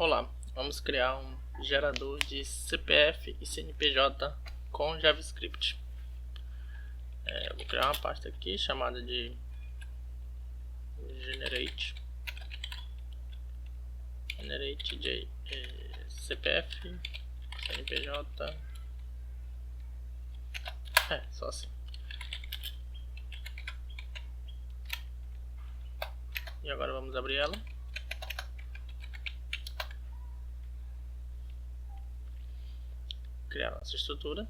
Olá, vamos criar um gerador de CPF e CNPJ com JavaScript. Eu vou criar uma pasta aqui chamada de generate de CPF, CNPJ. Só assim. E agora vamos abrir ela. Criar nossa estrutura.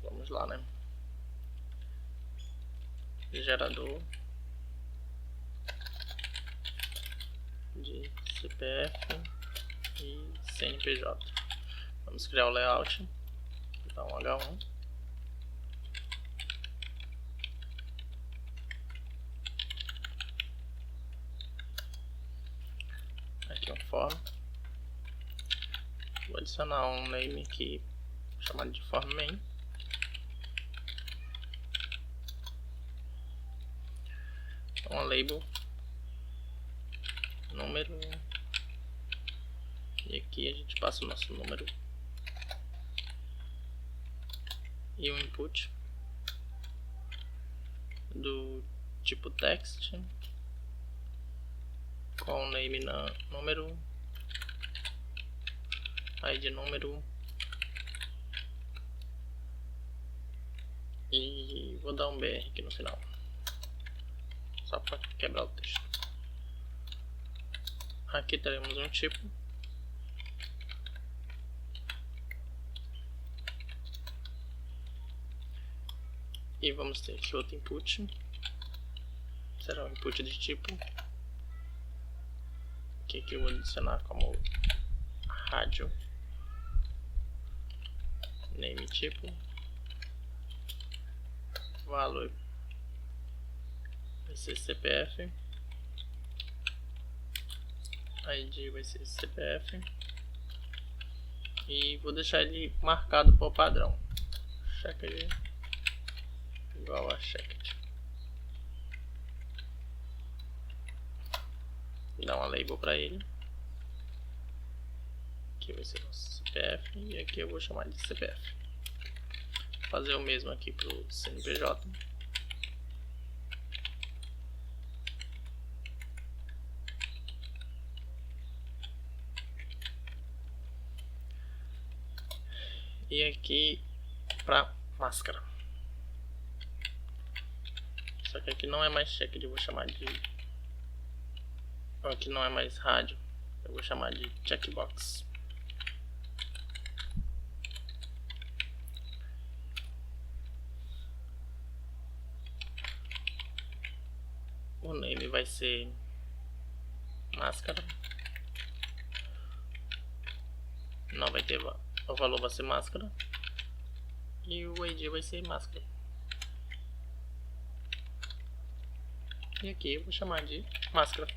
Vamos lá, né? Gerador de CPF e CNPJ. Vamos criar o layout. Então H1. Aqui um form. Vou adicionar um name aqui chamado de form main. Uma label, número, e aqui a gente passa o nosso número e o input do tipo text com o name na número, ID número, e vou dar um BR aqui no final só para quebrar o texto. Aqui teremos um tipo e vamos ter aqui outro input, será um input de tipo que aqui eu vou adicionar como rádio, name tipo, valor vai ser CPF, ID vai ser CPF e vou deixar ele marcado por padrão, checked igual a checked. Vou dar uma label para ele, aqui vai ser nosso CPF e aqui eu vou chamar de CPF. Vou fazer o mesmo aqui para o CNPJ. E aqui para máscara. Só que aqui não é mais checked, eu vou chamar de... Aqui não é mais rádio, eu vou chamar de checkbox. O name vai ser máscara. Não vai ter... O valor vai ser máscara. E o ID vai ser máscara. E aqui eu vou chamar de máscara.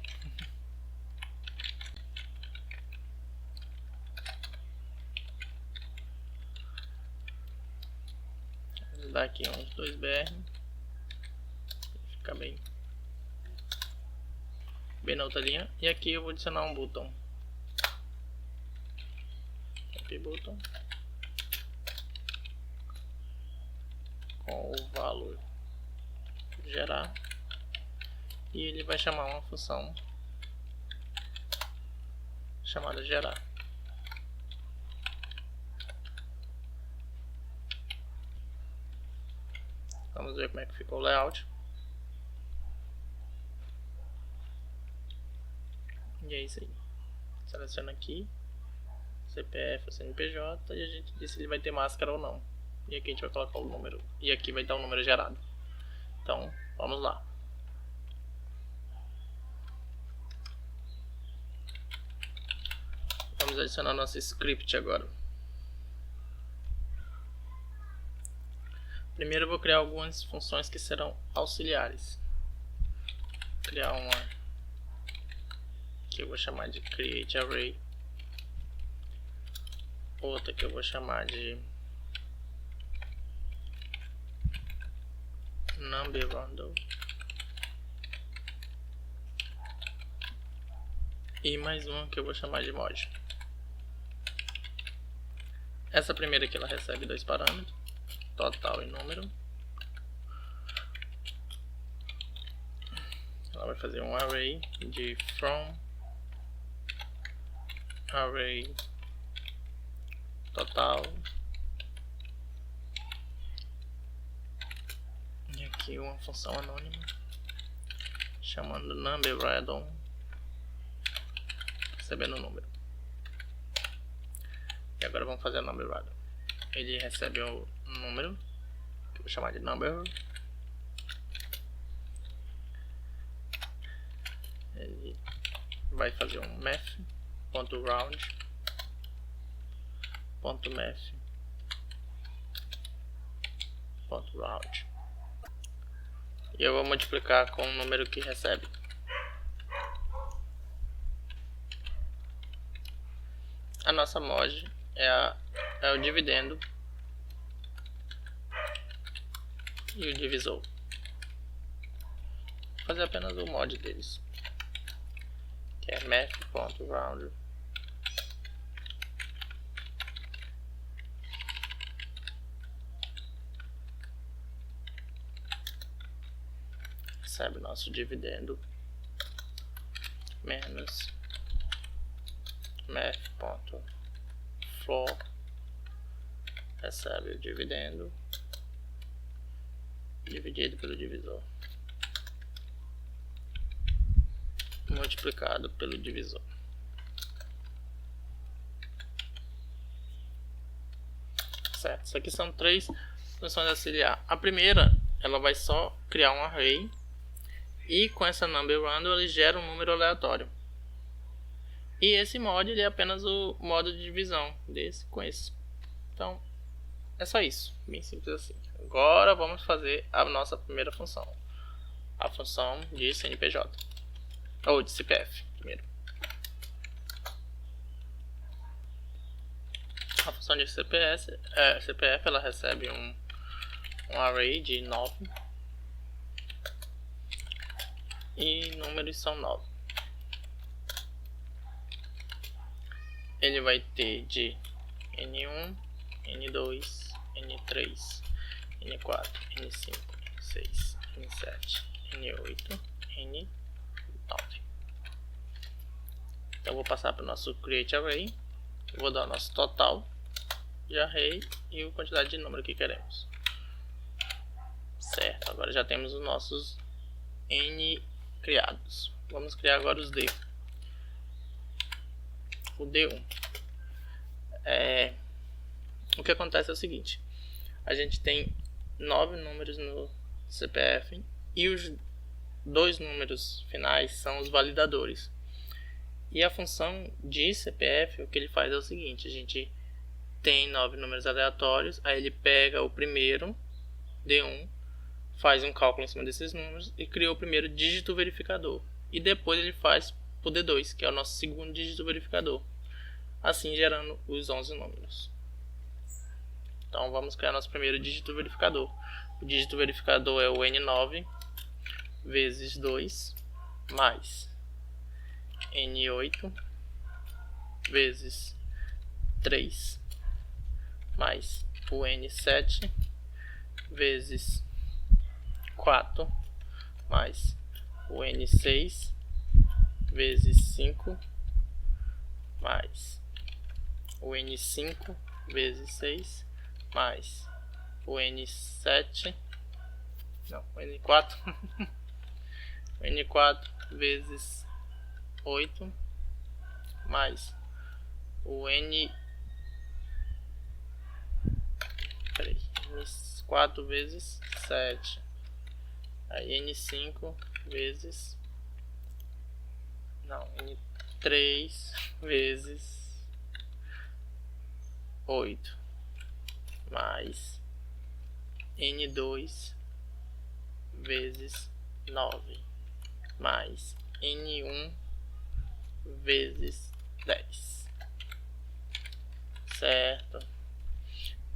Vou dar aqui uns 2 BR. Fica bem na outra linha. E aqui eu vou adicionar um botão. Button com o valor gerar, e ele vai chamar uma função chamada gerar. Vamos ver como é que ficou o layout. E é isso aí. Seleciona aqui CPF ou CNPJ e a gente diz se ele vai ter máscara ou não. E aqui a gente vai colocar o número. E aqui vai dar o número gerado. Então, vamos lá. Vamos adicionar nosso script agora. Primeiro eu vou criar algumas funções que serão auxiliares. Vou criar uma que eu vou chamar de createArray. Outra que eu vou chamar de number random e mais uma que eu vou chamar de mod. Essa primeira aqui ela recebe dois parâmetros, total e número. Ela vai fazer um array de from array total e aqui uma função anônima chamando number random, recebendo o número. E agora vamos fazer o number random. Ele recebe o número que eu vou chamar de number. Ele vai fazer um math.round math.round e eu vou multiplicar com o número que recebe. A nossa mod é o dividendo e o divisor. Vou fazer apenas o mod deles, que é math.round recebe o nosso dividendo menos math.floor recebe o dividendo dividido pelo divisor multiplicado pelo divisor. Certo, isso aqui são três funções auxiliar. A primeira, ela vai só criar um array e com essa number random ele gera um número aleatório. E esse mod ele é apenas o modo de divisão desse com esse. Então é só isso, bem simples assim. Agora vamos fazer a nossa primeira função, a função de CNPJ ou de CPF primeiro. A função de CPF ela recebe um array de 9 e números são 9. Ele vai ter de N1, N2, N3, N4, N5, N6, N7, N8, N9. Então eu vou passar para o nosso create array, vou dar o nosso total de array e a quantidade de número que queremos. Certo, agora já temos os nossos N criados. Vamos criar agora os D. O D1. O que acontece é o seguinte: a gente tem 9 números no CPF e os 2 números finais são os validadores. E a função de CPF, o que ele faz é o seguinte: a gente tem 9 números aleatórios, aí ele pega o primeiro, D1, faz um cálculo em cima desses números e cria o primeiro dígito verificador. E depois ele faz o D2, que é o nosso segundo dígito verificador, assim gerando os 11 números. Então vamos criar nosso primeiro dígito verificador. O dígito verificador é o N9 vezes 2 mais N8 vezes 3 mais o N7 vezes 4 mais o N6 vezes 5 mais o N5 vezes 6 mais o N7, não, o N4 o N4 vezes 8 mais o N4 vezes 7, aí N5 vezes, não, N3 vezes 8 mais N2 vezes 9 mais N1 vezes 10. Certo?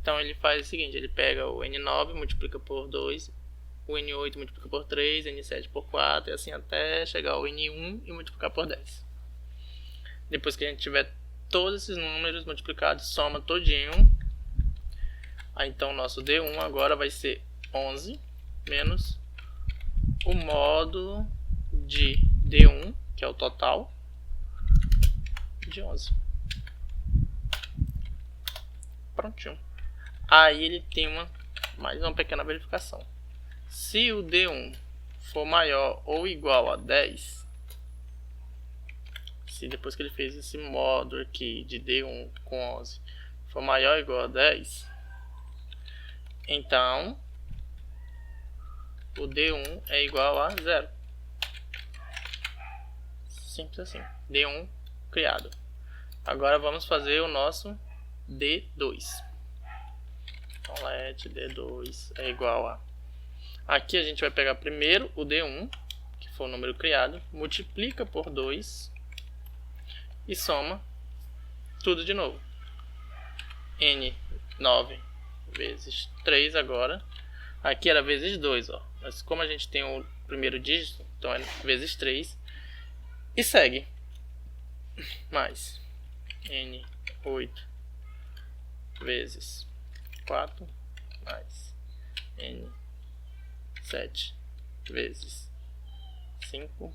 Então ele faz o seguinte: ele pega o N9, multiplica por 2 o N8 multiplica por 3, N7 por 4, e assim até chegar ao N1 e multiplicar por 10. Depois que a gente tiver todos esses números multiplicados, soma todinho. Aí então nosso D1 agora vai ser 11 menos o módulo de D1, que é o total, de 11. Prontinho. Aí ele tem mais uma pequena verificação. Se o D1 for maior ou igual a 10, se depois que ele fez esse módulo aqui de D1 com 11 for maior ou igual a 10, então o D1 é igual a 0. Simples assim. D1 criado. Agora vamos fazer o nosso D2. Então let D2 é igual a... Aqui a gente vai pegar primeiro o D1, que foi o número criado, multiplica por 2 e soma tudo de novo. N9 vezes 3 agora. Aqui era vezes 2, ó. Mas como a gente tem o primeiro dígito, então é vezes 3. E segue. Mais N8 vezes 4 mais N7 vezes 5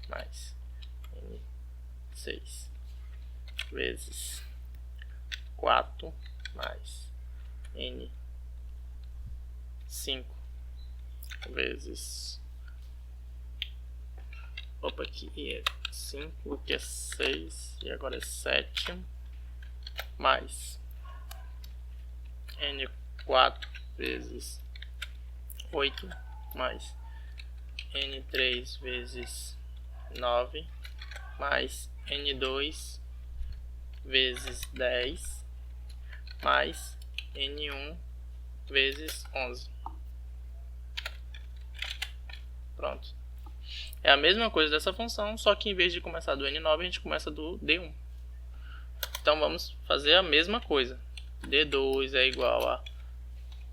mais N6 vezes 4 mais N5 vezes... Opa, aqui é 5, aqui é 6 e agora é 7 mais N4 vezes 8 mais N3 vezes 9 mais N2 vezes 10 mais N1 vezes 11. Pronto. É a mesma coisa dessa função, só que em vez de começar do N9, a gente começa do D1. Então vamos fazer a mesma coisa. D2 é igual a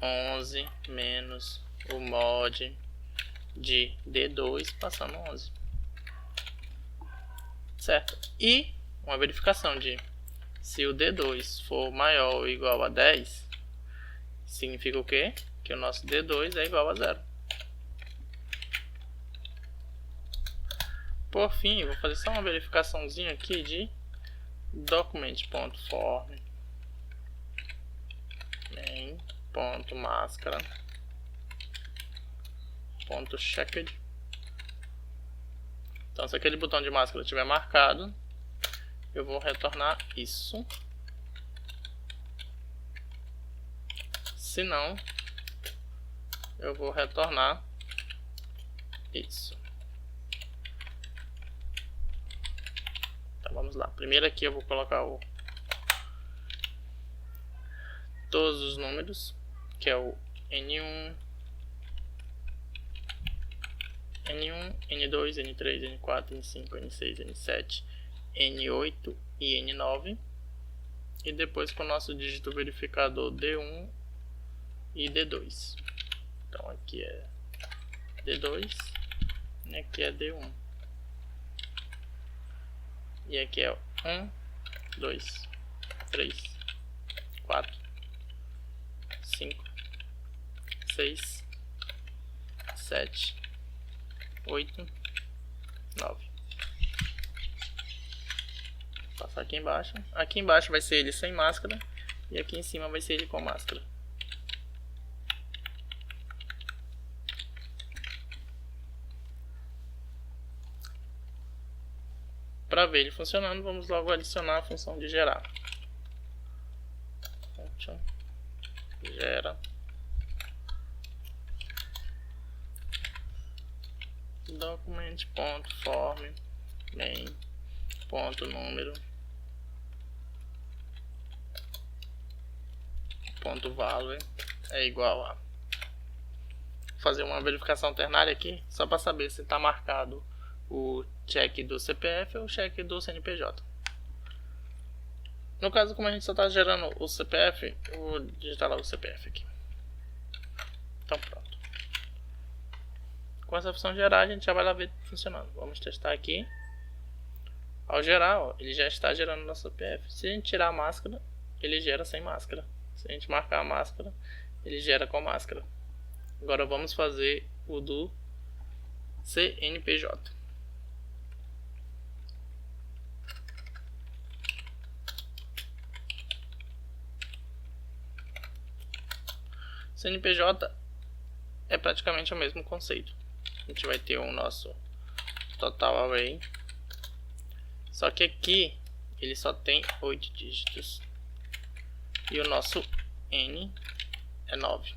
11 menos o mod de D2 passando 11. Certo? E uma verificação de se o D2 for maior ou igual a 10, significa o quê? Que o nosso D2 é igual a 0. Por fim, vou fazer só uma verificaçãozinha aqui de document.form main.máscara.checked. Então, se aquele botão de máscara estiver marcado, eu vou retornar isso. Se não, eu vou retornar isso. Então vamos lá. Primeiro aqui eu vou colocar todos os números, que é o N1, N2, N3, N4, N5, N6, N7, N8 e N9. E depois com o nosso dígito verificador D1 e D2. Então aqui é D2 e aqui é D1. E aqui é 1, 2, 3, 4, 5, 6, 7, 8, 9. Vou passar aqui embaixo. Aqui embaixo vai ser ele sem máscara. E aqui em cima vai ser ele com máscara. Para ver ele funcionando, vamos logo adicionar a função de gerar. Gera document.form main.número .value é igual a... fazer uma verificação ternária aqui, só para saber se está marcado o check do CPF ou o check do CNPJ. No caso, como a gente só está gerando o CPF, eu vou digitar lá o CPF aqui. Então pronto. Com essa função gerar, a gente já vai lá ver funcionando. Vamos testar aqui. Ao gerar, ó, ele já está gerando nosso CPF. Se a gente tirar a máscara, ele gera sem máscara. Se a gente marcar a máscara, ele gera com máscara. Agora vamos fazer o do CNPJ. CNPJ é praticamente o mesmo conceito. A gente vai ter o nosso total array. Só que aqui ele só tem 8 dígitos. E o nosso N é 9.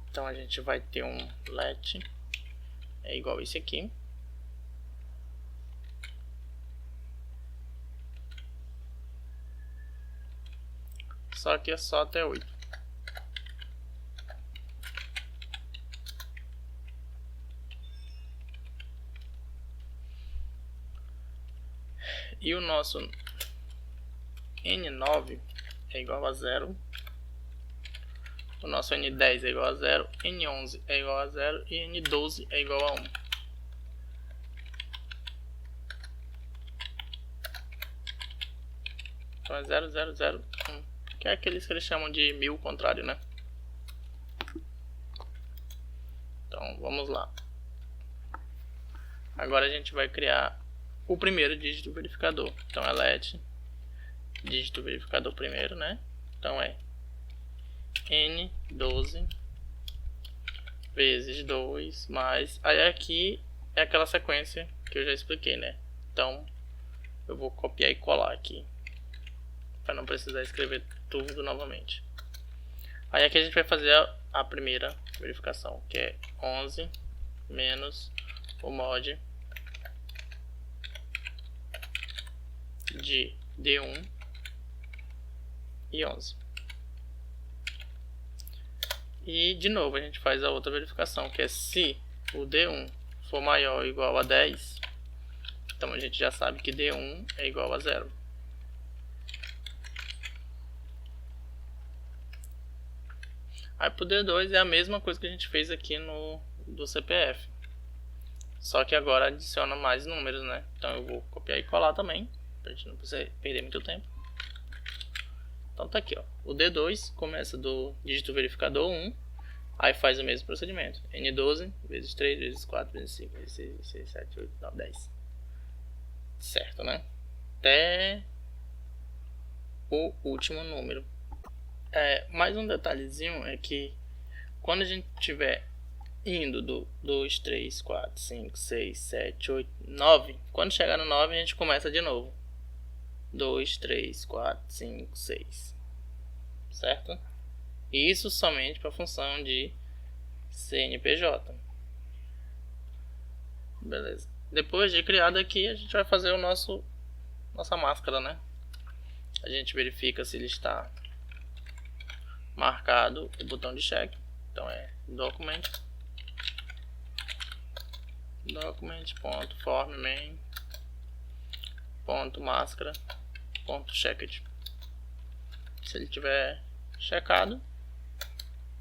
Então a gente vai ter um let é igual esse aqui. Só que é só até 8. E o nosso N9 é igual a 0. O nosso N10 é igual a 0. N11 é igual a 0. E N12 é igual a 1. Então é 0, 0, 0, 1. Que é aqueles que eles chamam de 1000 contrário, né? Então vamos lá. Agora a gente vai criar o primeiro dígito verificador. Então é let dígito verificador primeiro, né? Então é N12 vezes 2 mais... Aí aqui é aquela sequência que eu já expliquei, né? Então eu vou copiar e colar aqui, para não precisar escrever tudo novamente. Aí aqui a gente vai fazer a primeira verificação, que é 11 menos o mod de D1 e 11. E de novo a gente faz a outra verificação, que é se o D1 for maior ou igual a 10, então a gente já sabe que D1 é igual a 0. Aí pro D2 é a mesma coisa que a gente fez aqui no do CPF, só que agora adiciona mais números, né? Então eu vou copiar e colar também, pra gente não precisar perder muito tempo. Então tá aqui, ó. O D2 começa do dígito verificador 1, aí faz o mesmo procedimento. N12 vezes 3 vezes 4 vezes 5 vezes 6 vezes 6, 7, 8, 9, 10. Certo, né? Até o último número. Mais um detalhezinho é que quando a gente tiver indo do 2, 3, 4, 5, 6, 7, 8, 9, quando chegar no 9 a gente começa de novo. 2, 3, 4, 5, 6. Certo? Isso somente para a função de CNPJ. Beleza. Depois de criado aqui, a gente vai fazer o nossa máscara, né? A gente verifica se ele está marcado o botão de check. Então é document.form_main.máscara.checked. Se ele tiver checado,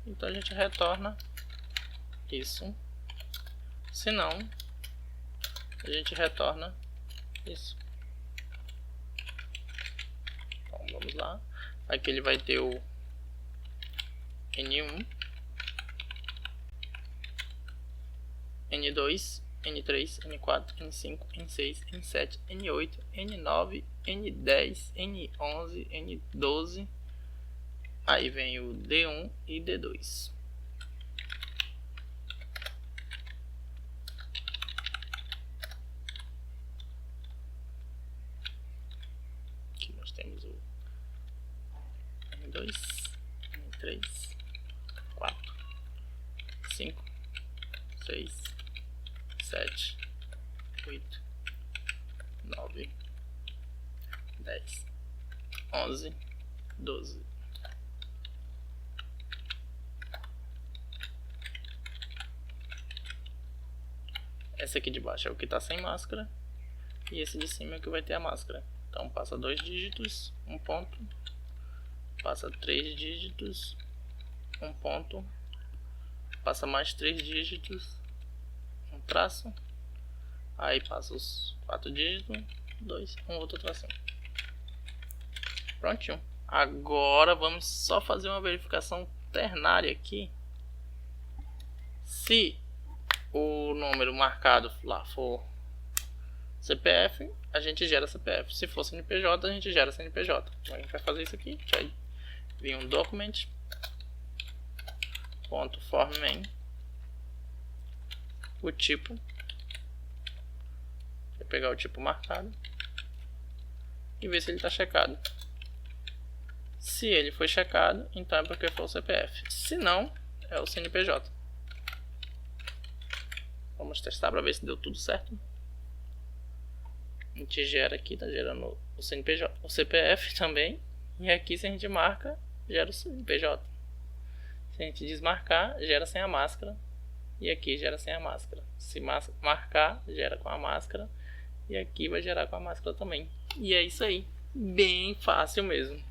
então a gente retorna isso. Se não, a gente retorna isso. Então vamos lá. Aqui ele vai ter o N1, N2, N3, N4, N5, N6, N7, N8, N9, N10, N11, N12. Aí vem o D1 e D2. Aqui nós temos o N2, N3, 4, 5, 6, 7, 8, 9, 10, 11, 12. Esse aqui de baixo é o que está sem máscara. E esse de cima é o que vai ter a máscara. Então passa 2 dígitos, um ponto. Passa 3 dígitos, um ponto, passa mais 3 dígitos, um traço, aí passa os 4 dígitos, 2, um outro tracinho. Prontinho. Agora vamos só fazer uma verificação ternária aqui. Se o número marcado lá for CPF, a gente gera CPF. Se for CNPJ, a gente gera CNPJ. Então a gente vai fazer isso aqui. Vai vir um document .form main, o tipo, vai pegar o tipo marcado e ver se ele está checado. Se ele foi checado, então é porque foi o CPF. Se não, é o CNPJ. Vamos testar para ver se deu tudo certo. A gente gera aqui, tá gerando o CNPJ, o CPF também. E aqui, se a gente marca, gera o CNPJ. Se a gente desmarcar, gera sem a máscara. E aqui gera sem a máscara. Se marcar, gera com a máscara. E aqui vai gerar com a máscara também. E é isso aí. Bem fácil mesmo.